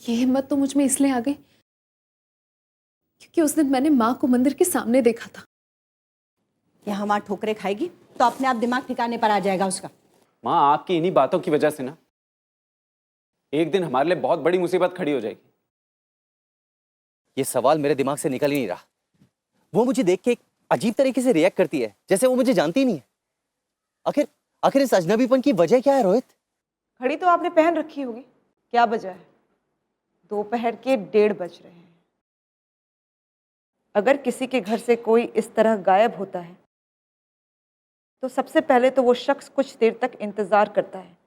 ये हिम्मत तो मुझ में इसलिए आ गई क्योंकि उस दिन मैंने माँ को मंदिर के सामने देखा था। यहाँ माँ ठोकरे खाएगी तो अपने आप दिमाग ठिकाने पर आ जाएगा उसका। माँ, आपकी इन्हीं बातों की वजह से ना एक दिन हमारे लिए बहुत बड़ी मुसीबत खड़ी हो जाएगी। ये सवाल मेरे दिमाग से निकल ही नहीं रहा। वो मुझे देख के एक अजीब तरीके से रिएक्ट करती है, जैसे वो मुझे जानती ही नहीं है। आखिर आखिर इस अजनबीपन की वजह क्या है रोहित? घड़ी तो आपने पहन रखी होगी, क्या वजह है? दोपहर के 1:30 बज रहे हैं। अगर किसी के घर से कोई इस तरह गायब होता है तो सबसे पहले तो वो शख्स कुछ देर तक इंतज़ार करता है,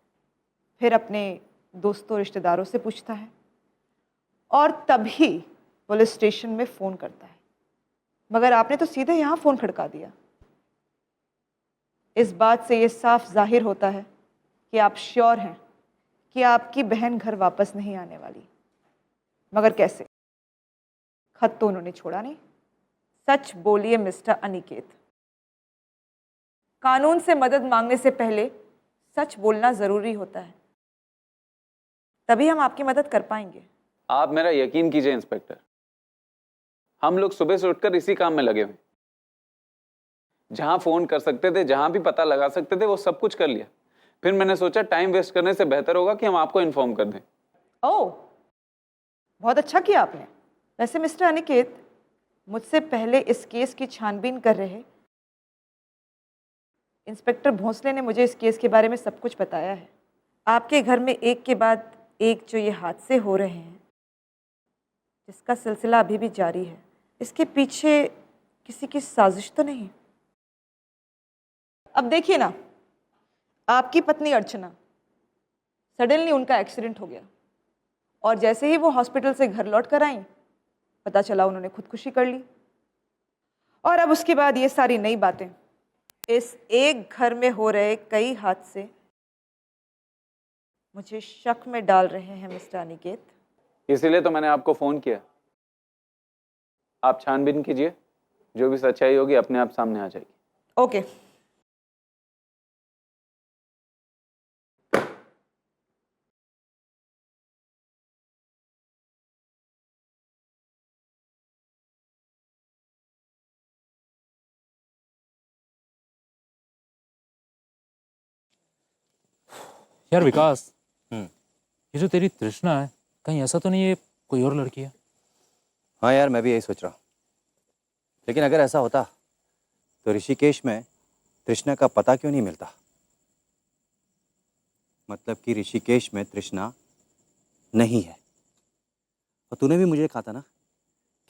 फिर अपने दोस्तों रिश्तेदारों से पूछता है और तभी पुलिस स्टेशन में फ़ोन करता है। मगर आपने तो सीधे यहाँ फ़ोन खड़का दिया। इस बात से ये साफ जाहिर होता है कि आप श्योर हैं कि आपकी बहन घर वापस नहीं आने वाली। मगर कैसे? खत तो उन्होंने छोड़ा नहीं। सच बोलिए मिस्टर अनिकेत, कानून से मदद मांगने से पहले सच बोलना ज़रूरी होता है, तभी हम आपकी मदद कर पाएंगे। आप मेरा यकीन कीजिए इंस्पेक्टर, हम लोग सुबह से उठकर इसी काम में लगे हुए। जहां फोन कर सकते थे, जहां भी पता लगा सकते थे, वो सब कुछ कर लिया। फिर मैंने सोचा टाइम वेस्ट करने से बेहतर होगा कि हम आपको इन्फॉर्म कर दें। ओह, बहुत अच्छा किया आपने। वैसे मिस्टर अनिकेत, मुझसे पहले इस केस की छानबीन कर रहे इंस्पेक्टर भोंसले ने मुझे इस केस के बारे में सब कुछ बताया है। आपके घर में एक के बाद एक जो ये हादसे हो रहे हैं, जिसका सिलसिला अभी भी जारी है, इसके पीछे किसी की साजिश तो नहीं? अब देखिए ना, आपकी पत्नी अर्चना, सडनली उनका एक्सीडेंट हो गया और जैसे ही वो हॉस्पिटल से घर लौट कर आई, पता चला उन्होंने खुदकुशी कर ली। और अब उसके बाद ये सारी नई बातें, इस एक घर में हो रहे कई हादसे मुझे शक में डाल रहे हैं मिस्टर अनिकेत। इसीलिए तो मैंने आपको फोन किया। आप छानबीन कीजिए, जो भी सच्चाई होगी अपने आप सामने आ जाएगी। ओके। यार विकास, ये जो तेरी तृष्णा है, कहीं ऐसा तो नहीं है कोई और लड़की है? हाँ यार, मैं भी यही सोच रहा हूँ। लेकिन अगर ऐसा होता तो ऋषिकेश में तृष्णा का पता क्यों नहीं मिलता? मतलब कि ऋषिकेश में तृष्णा नहीं है। और तूने भी मुझे कहा था ना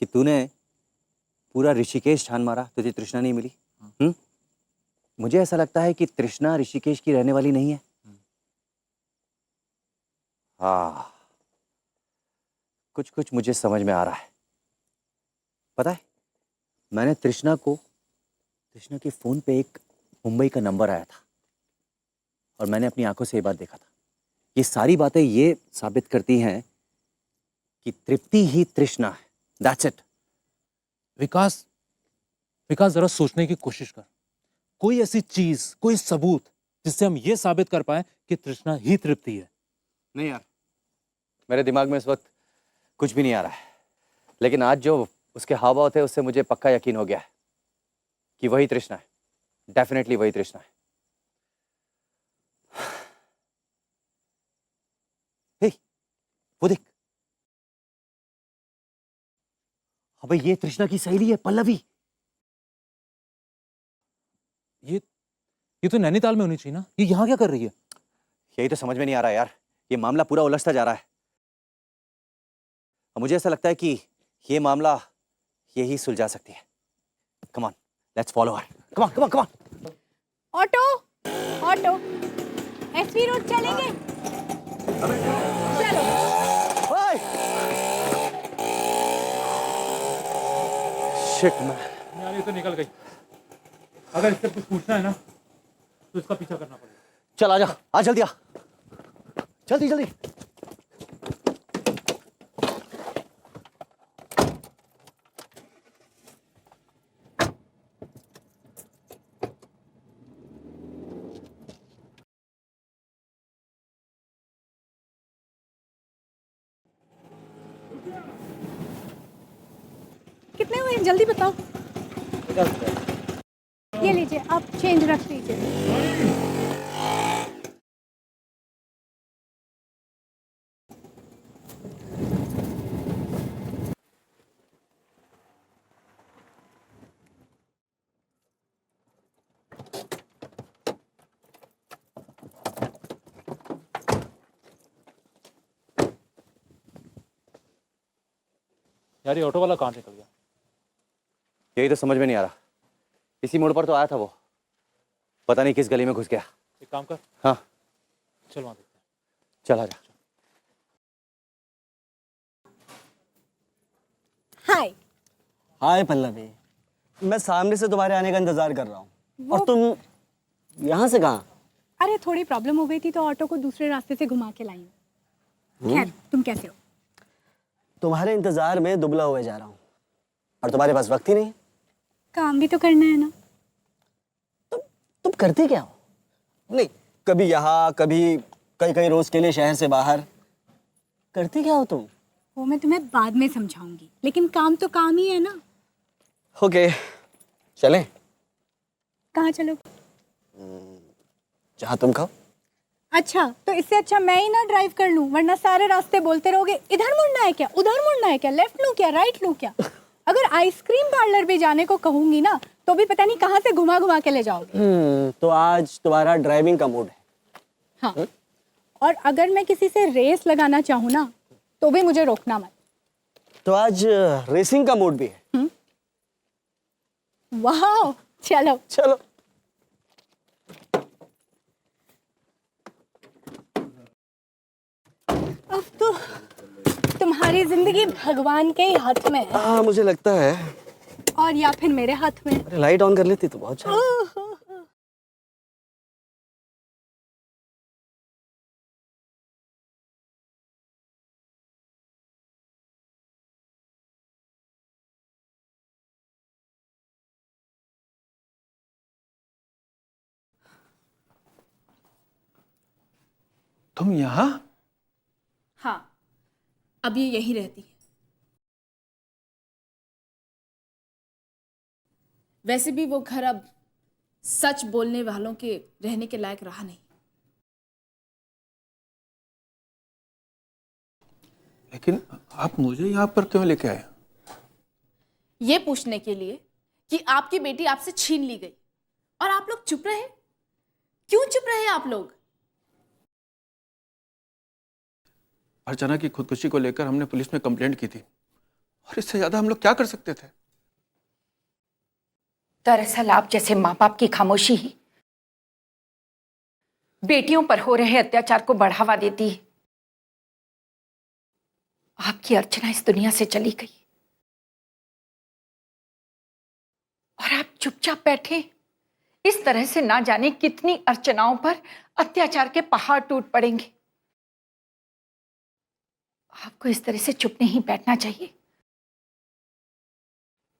कि तूने पूरा ऋषिकेश छान मारा, तुझे तृष्णा नहीं मिली। मुझे ऐसा लगता है कि तृष्णा ऋषिकेश की रहने वाली नहीं है। हाँ, कुछ कुछ मुझे समझ में आ रहा है। पता है, मैंने तृष्णा के फोन पे एक मुंबई का नंबर आया था और मैंने अपनी आंखों से ये बात देखा था। ये सारी बातें ये साबित करती हैं कि तृप्ति ही तृष्णा है। That's it. विकास, जरा सोचने की कोशिश कर। कोई ऐसी चीज, कोई सबूत जिससे हम ये साबित कर पाए कि तृष्णा ही तृप्ति है। नहीं यार, मेरे दिमाग में इस वक्त कुछ भी नहीं आ रहा है। लेकिन आज जो उसके हाव भाव थे, उससे मुझे पक्का यकीन हो गया है कि वही तृष्णा है। डेफिनेटली वही तृष्णा है। हे, वो देख, अबे ये तृष्णा की सहेली है, पल्लवी। ये तो नैनीताल में होनी चाहिए ना, ये यहाँ क्या कर रही है? यही तो समझ में नहीं आ रहा यार। ये मामला पूरा उलझता जा रहा है और मुझे ऐसा लगता है कि ये मामला यही सुलझा सकती है। Come on, let's follow her. Come on, come on, come on. Auto auto, SV road चलेंगे? चलो। शिट मैन, यार ये तो निकल गई। अगर इससे कुछ पूछना है ना तो इसका पीछा करना पड़ेगा। चल आजा, आ जल्दी आ, जल्दी जल्दी। कितने हुए जल्दी बताओ। ये लीजिए, आप चेंज रख लीजिए। यार ये ऑटो वाला कहाँ निकल गया? यही तो समझ में नहीं आ रहा। इसी मोड़ पर तो आया था वो, पता नहीं किस गली में घुस गया। एक काम कर, हाँ चल वहाँ देखते हैं। चल आ जा। हाय। हाय पल्लवी, मैं सामने से तुम्हारे आने का इंतजार कर रहा हूँ। और तुम यहाँ से कहाँ? अरे थोड़ी प्रॉब्लम हो गई थी तो ऑटो को दूसरे रास्ते से घुमा के लाई हूँ। खैर, तुम कैसे हो? तुम्हारे इंतजार में दुबला हुए जा रहा हूँ और तुम्हारे पास वक्त ही नहीं है। काम भी तो करना है ना। तुम करती क्या हो? नहीं, कभी यहाँ कभी कई कई रोज के लिए शहर से बाहर, करती क्या हो तुम? वो मैं तुम्हें बाद में समझाऊंगी, लेकिन काम तो काम ही है ना। ओके, चलें? कहाँ चलो? जहाँ तुम कहो। अच्छा, तो इससे अच्छा मैं ही ना ड्राइव कर लूं, वरना सारे रास्ते बोलते रहोगे इधर मुड़ना है क्या, उधर मुड़ना है क्या, लेफ्ट लूं क्या, राइट लूं क्या। अगर आइसक्रीम पार्लर भी जाने को कहूंगी ना तो भी पता नहीं कहाँ से घुमा घुमा के ले जाओगे। तो आज तुम्हारा ड्राइविंग का मूड है? हाँ, और अगर मैं किसी से रेस लगाना चाहूँ ना तो भी मुझे रोकना मत। तो आज रेसिंग का मूड भी है? वाह, चलो चलो। अब तो तुम्हारी जिंदगी भगवान के ही हाथ में है, हाँ मुझे लगता है। और या फिर मेरे हाथ में। अरे लाइट ऑन कर लेती तो बहुत अच्छा। तुम यहाँ? हाँ, अब ये यहीं रहती है। वैसे भी वो घर अब सच बोलने वालों के रहने के लायक रहा नहीं। लेकिन आप मुझे यहाँ पर क्यों लेके आए? ये पूछने के लिए कि आपकी बेटी आपसे छीन ली गई और आप लोग चुप रहे। क्यों चुप रहे आप लोग? अर्चना की खुदकुशी को लेकर हमने पुलिस में कंप्लेंट की थी और इससे ज्यादा हम लोग क्या कर सकते थे? दरअसल आप जैसे माँ बाप की खामोशी ही बेटियों पर हो रहे अत्याचार को बढ़ावा देती है। आपकी अर्चना इस दुनिया से चली गई और आप चुपचाप बैठे। इस तरह से ना जाने कितनी अर्चनाओं पर अत्याचार के पहाड़ टूट पड़ेंगे। आपको इस तरह से चुप नहीं बैठना चाहिए।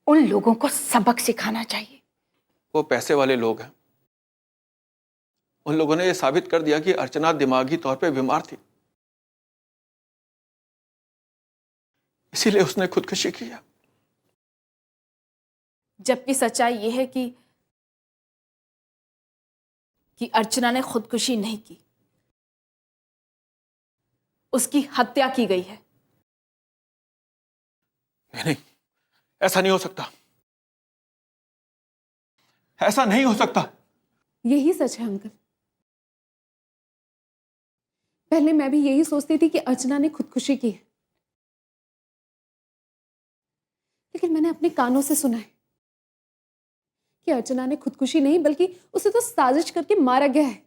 उन लोगों को सबक सिखाना चाहिए। वो पैसे वाले लोग हैं। उन लोगों ने ये साबित कर दिया कि अर्चना दिमागी तौर पे बीमार थी, इसीलिए उसने खुदकुशी किया। जबकि सच्चाई यह है कि अर्चना ने खुदकुशी नहीं की, उसकी हत्या की गई है। नहीं, ऐसा नहीं हो सकता। ऐसा नहीं हो सकता। यही सच है अंकल। पहले मैं भी यही सोचती थी कि अर्चना ने खुदकुशी की है, लेकिन मैंने अपने कानों से सुना है कि अर्चना ने खुदकुशी नहीं बल्कि उसे तो साजिश करके मारा गया है।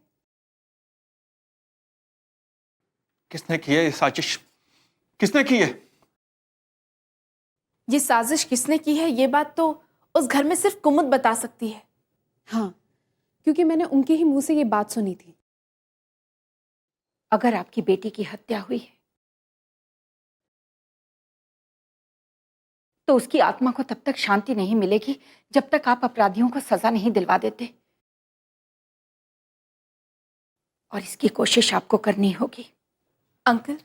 किसने की है ये साजिश? किसने की है? ये साजिश किसने की है ये बात तो उस घर में सिर्फ कुमुद बता सकती है। हाँ, क्योंकि मैंने उनके ही मुंह से ये बात सुनी थी। अगर आपकी बेटी की हत्या हुई है तो उसकी आत्मा को तब तक शांति नहीं मिलेगी जब तक आप अपराधियों को सजा नहीं दिलवा देते। और इसकी कोशिश आपको करनी होगी। अंकल,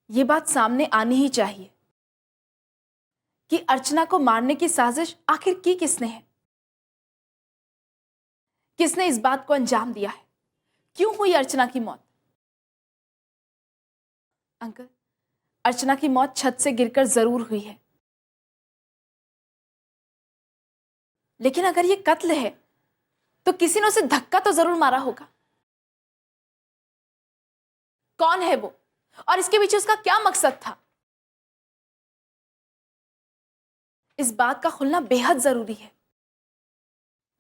ये बात सामने आनी ही चाहिए कि अर्चना को मारने की साजिश आखिर की किसने है? किसने इस बात को अंजाम दिया है? क्यों हुई अर्चना की मौत? अंकल, अर्चना की मौत छत से गिरकर जरूर हुई है, लेकिन अगर ये कत्ल है तो किसी ने उसे धक्का तो जरूर मारा होगा। कौन है वो और इसके पीछे उसका क्या मकसद था? इस बात का खुलना बेहद जरूरी है।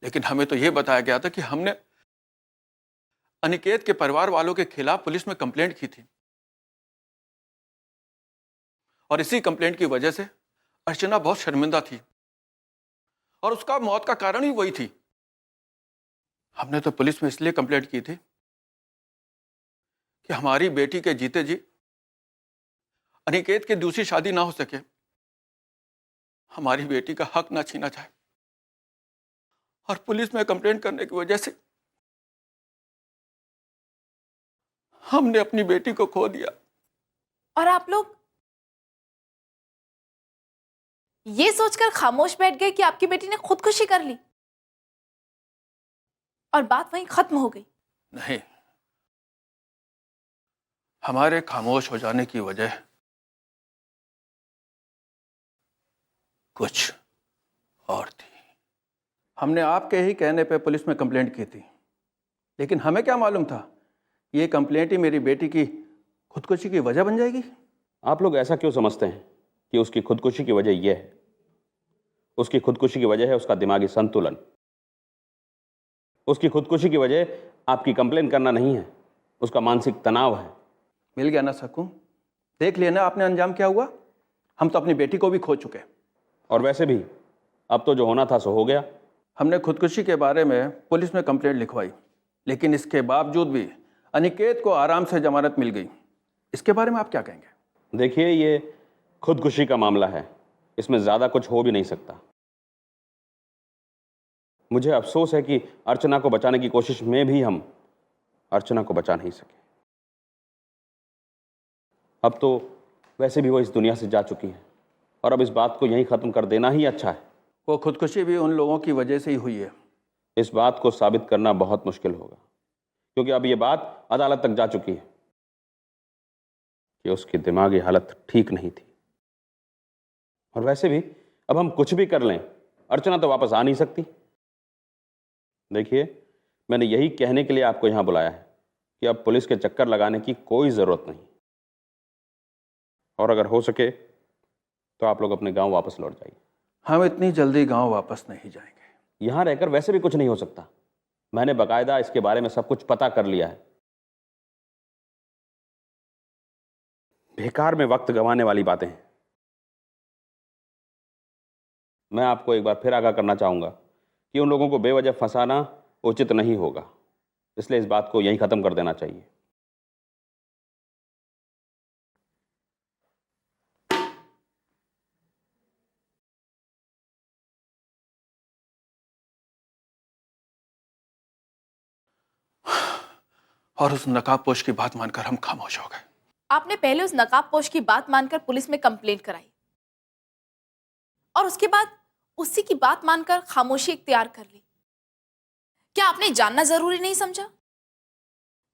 लेकिन हमें तो यह बताया गया था कि हमने अनिकेत के परिवार वालों के खिलाफ पुलिस में कंप्लेंट की थी और इसी कंप्लेंट की वजह से अर्चना बहुत शर्मिंदा थी और उसका मौत का कारण ही वही थी। हमने तो पुलिस में इसलिए कंप्लेंट की थी कि हमारी बेटी के जीते जी अनिकेत की दूसरी शादी ना हो सके, हमारी बेटी का हक ना छीना जाए। और पुलिस में कंप्लेंट करने की वजह से हमने अपनी बेटी को खो दिया। और आप लोग ये सोचकर खामोश बैठ गए कि आपकी बेटी ने खुदकुशी कर ली और बात वहीं खत्म हो गई। नहीं, हमारे खामोश हो जाने की वजह कुछ और थी। हमने आपके ही कहने पे पुलिस में कंप्लेंट की थी, लेकिन हमें क्या मालूम था ये कंप्लेंट ही मेरी बेटी की खुदकुशी की वजह बन जाएगी। आप लोग ऐसा क्यों समझते हैं कि उसकी खुदकुशी की वजह यह है? उसकी खुदकुशी की वजह है उसका दिमागी संतुलन। उसकी खुदकुशी की वजह आपकी कंप्लेन करना नहीं है, उसका मानसिक तनाव है। मिल गया ना सकूं, देख लिया ना आपने अंजाम क्या हुआ। हम तो अपनी बेटी को भी खो चुके। और वैसे भी अब तो जो होना था सो हो गया। हमने खुदकुशी के बारे में पुलिस में कंप्लेंट लिखवाई, लेकिन इसके बावजूद भी अनिकेत को आराम से जमानत मिल गई। इसके बारे में आप क्या कहेंगे? देखिए, ये खुदकुशी का मामला है, इसमें ज़्यादा कुछ हो भी नहीं सकता। मुझे अफसोस है कि अर्चना को बचाने की कोशिश में भी हम अर्चना को बचा नहीं सके। अब तो वैसे भी वो इस दुनिया से जा चुकी है और अब इस बात को यहीं ख़त्म कर देना ही अच्छा है। वो खुदकुशी भी उन लोगों की वजह से ही हुई है। इस बात को साबित करना बहुत मुश्किल होगा, क्योंकि अब ये बात अदालत तक जा चुकी है कि उसकी दिमागी हालत ठीक नहीं थी। और वैसे भी अब हम कुछ भी कर लें, अर्चना तो वापस आ नहीं सकती। देखिए, मैंने यही कहने के लिए आपको यहाँ बुलाया है कि अब पुलिस के चक्कर लगाने की कोई ज़रूरत नहीं, और अगर हो सके तो आप लोग अपने गांव वापस लौट जाइए। हम इतनी जल्दी गांव वापस नहीं जाएंगे। यहाँ रहकर वैसे भी कुछ नहीं हो सकता। मैंने बाकायदा इसके बारे में सब कुछ पता कर लिया है। बेकार में वक्त गंवाने वाली बातें हैं। मैं आपको एक बार फिर आगाह करना चाहूँगा कि उन लोगों को बेवजह फंसाना उचित नहीं होगा, इसलिए इस बात को यहीं ख़त्म कर देना चाहिए। और उस नकाबपोश की बात मानकर हम खामोश हो गए। आपने पहले उस नकाबपोश की बात मानकर पुलिस में कंप्लेंट कराई और उसके बाद उसी की बात मानकर खामोशी इख्तियार कर ली। क्या आपने जानना जरूरी नहीं समझा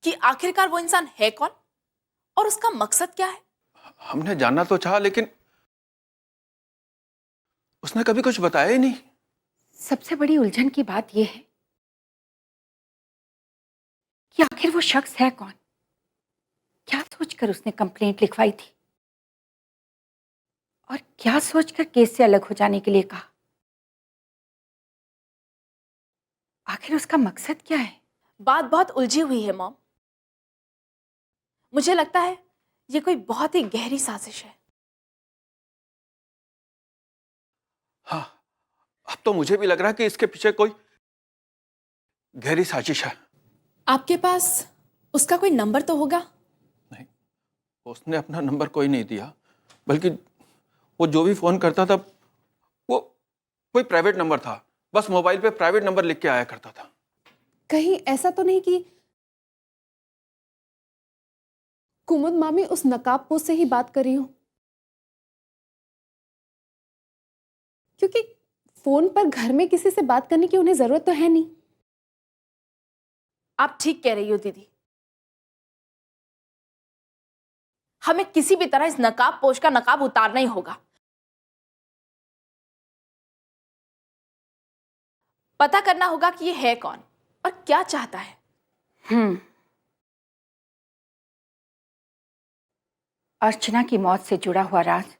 कि आखिरकार वो इंसान है कौन और उसका मकसद क्या है? हमने जानना तो चाहा, लेकिन उसने कभी कुछ बताया ही नहीं। सबसे बड़ी उलझन की बात यह है कि आखिर वो शख्स है कौन? क्या सोचकर उसने कंप्लेंट लिखवाई थी और क्या सोचकर केस से अलग हो जाने के लिए कहा? आखिर उसका मकसद क्या है? बात बहुत उलझी हुई है मॉम। मुझे लगता है ये कोई बहुत ही गहरी साजिश है। हाँ, अब तो मुझे भी लग रहा है कि इसके पीछे कोई गहरी साजिश है। आपके पास उसका कोई नंबर तो होगा? नहीं, उसने अपना नंबर कोई नहीं दिया, बल्कि वो जो भी फोन करता था वो कोई प्राइवेट नंबर था। बस मोबाइल पे प्राइवेट नंबर लिख के आया करता था। कहीं ऐसा तो नहीं कि कुमुद मामी उस नकाबपोश से ही बात कर रही हो? क्योंकि फोन पर घर में किसी से बात करने की उन्हें जरूरत तो है नहीं। आप ठीक कह रही हो दीदी, हमें किसी भी तरह इस नकाबपोश का नकाब उतारना ही होगा। पता करना होगा कि ये है कौन और क्या चाहता है। अर्चना की मौत से जुड़ा हुआ राज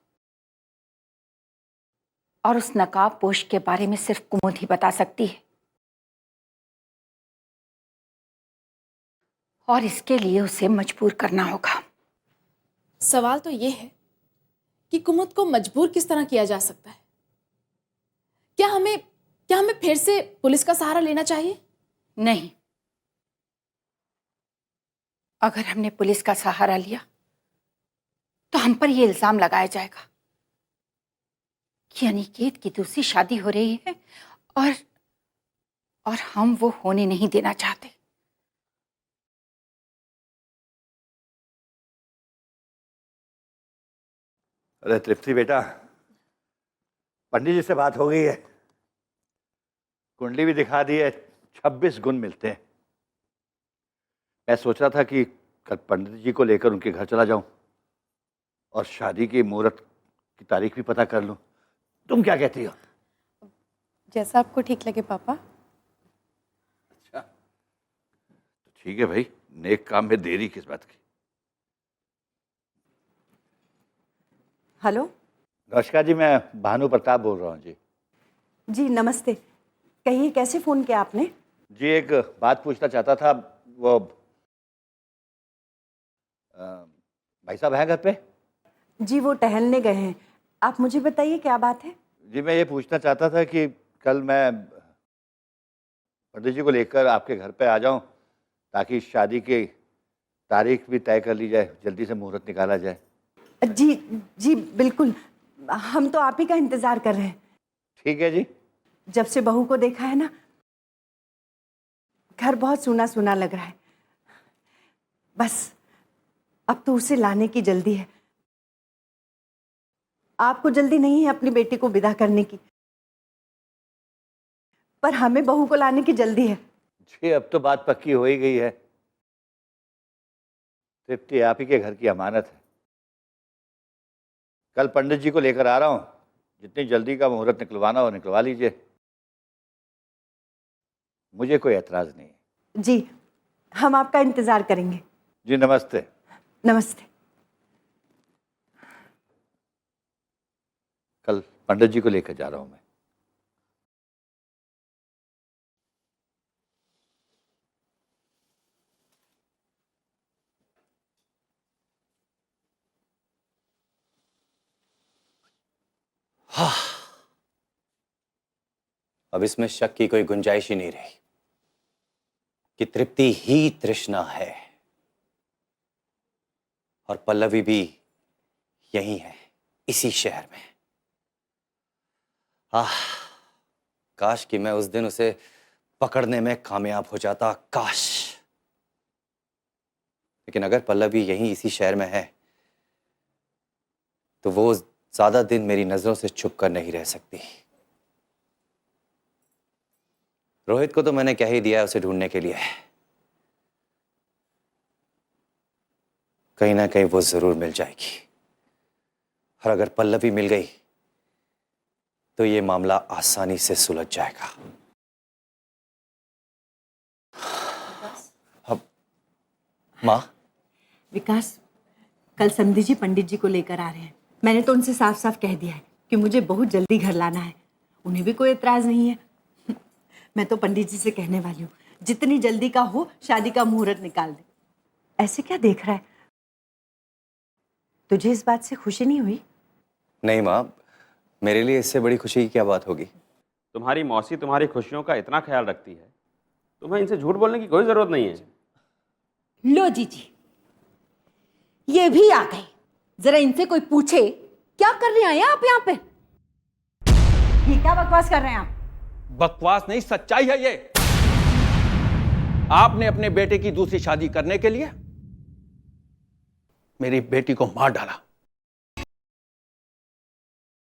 और उस नकाबपोश के बारे में सिर्फ कुमुद ही बता सकती है, और इसके लिए उसे मजबूर करना होगा। सवाल तो ये है कि कुमुद को मजबूर किस तरह किया जा सकता है? क्या हमें फिर से पुलिस का सहारा लेना चाहिए? नहीं, अगर हमने पुलिस का सहारा लिया तो हम पर यह इल्जाम लगाया जाएगा कि अनिकेत की दूसरी शादी हो रही है और हम वो होने नहीं देना चाहते। अरे तृप्ति बेटा, पंडित जी से बात हो गई है, कुंडली भी दिखा दी है, 26 गुण मिलते हैं। मैं सोच रहा था कि कल पंडित जी को लेकर उनके घर चला जाऊं और शादी की मुहूर्त की तारीख भी पता कर लूं। तुम क्या कहती हो? जैसा आपको ठीक लगे पापा। अच्छा, तो ठीक है भाई, नेक काम में देरी किस बात की। हेलो। नमस्कार जी, मैं भानु प्रताप बोल रहा हूँ जी। जी नमस्ते, कहिए कैसे फ़ोन किया आपने? जी एक बात पूछना चाहता था। वो भाई साहब हैं घर पे? जी वो टहलने गए हैं, आप मुझे बताइए क्या बात है? जी मैं ये पूछना चाहता था कि कल मैं पंडित जी को लेकर आपके घर पे आ जाऊं ताकि शादी की तारीख भी तय कर ली जाए, जल्दी से मुहूर्त निकाला जाए। जी जी बिल्कुल, हम तो आप ही का इंतज़ार कर रहे हैं। ठीक है जी। जब से बहू को देखा है ना, घर बहुत सूना सूना लग रहा है। बस अब तो उसे लाने की जल्दी है। आपको जल्दी नहीं है अपनी बेटी को विदा करने की, पर हमें बहू को लाने की जल्दी है। जी अब तो बात पक्की हो ही गई है। तृप्ति आप ही के घर की अमानत है। कल पंडित जी को लेकर आ रहा हूँ, जितनी जल्दी का मुहूर्त निकलवाना हो निकलवा लीजिए, मुझे कोई एतराज नहीं है। जी हम आपका इंतजार करेंगे। जी नमस्ते। नमस्ते। कल पंडित जी को लेकर जा रहा हूँ मैं। हाँ, अब इसमें शक की कोई गुंजाइश ही नहीं रही कि तृप्ति ही तृष्णा है और पल्लवी भी यही है, इसी शहर में। काश कि मैं उस दिन उसे पकड़ने में कामयाब हो जाता, काश। लेकिन अगर पल्लवी यहीं इसी शहर में है तो वो ज्यादा दिन मेरी नजरों से छुप कर नहीं रह सकती। रोहित को तो मैंने कह ही दिया है उसे ढूंढने के लिए। कहीं ना कहीं वो जरूर मिल जाएगी, और अगर पल्लवी मिल गई तो ये मामला आसानी से सुलझ जाएगा। अब माँ। विकास, कल समधी जी पंडित जी को लेकर आ रहे हैं। मैंने तो उनसे साफ साफ कह दिया है कि मुझे बहुत जल्दी घर लाना है। उन्हें भी कोई एतराज नहीं है। मैं तो पंडित जी से कहने वाली हूँ, जितनी जल्दी का हो शादी का मुहूर्त निकाल दे। ऐसे क्या देख रहा है? तुझे इस बात से खुशी नहीं हुई? नहीं माँ, मेरे लिए इससे बड़ी खुशी की क्या बात होगी। तुम्हारी मौसी तुम्हारी खुशियों का इतना ख्याल रखती है, तुम्हें इनसे झूठ बोलने की कोई जरूरत नहीं है। लो जीजी, ये भी आ गए। जरा इनसे कोई पूछे क्या कर रहे हैं आप यहाँ पे? ये क्या बकवास कर रहे हैं आप? बकवास नहीं, सच्चाई है ये। आपने अपने बेटे की दूसरी शादी करने के लिए मेरी बेटी को मार डाला।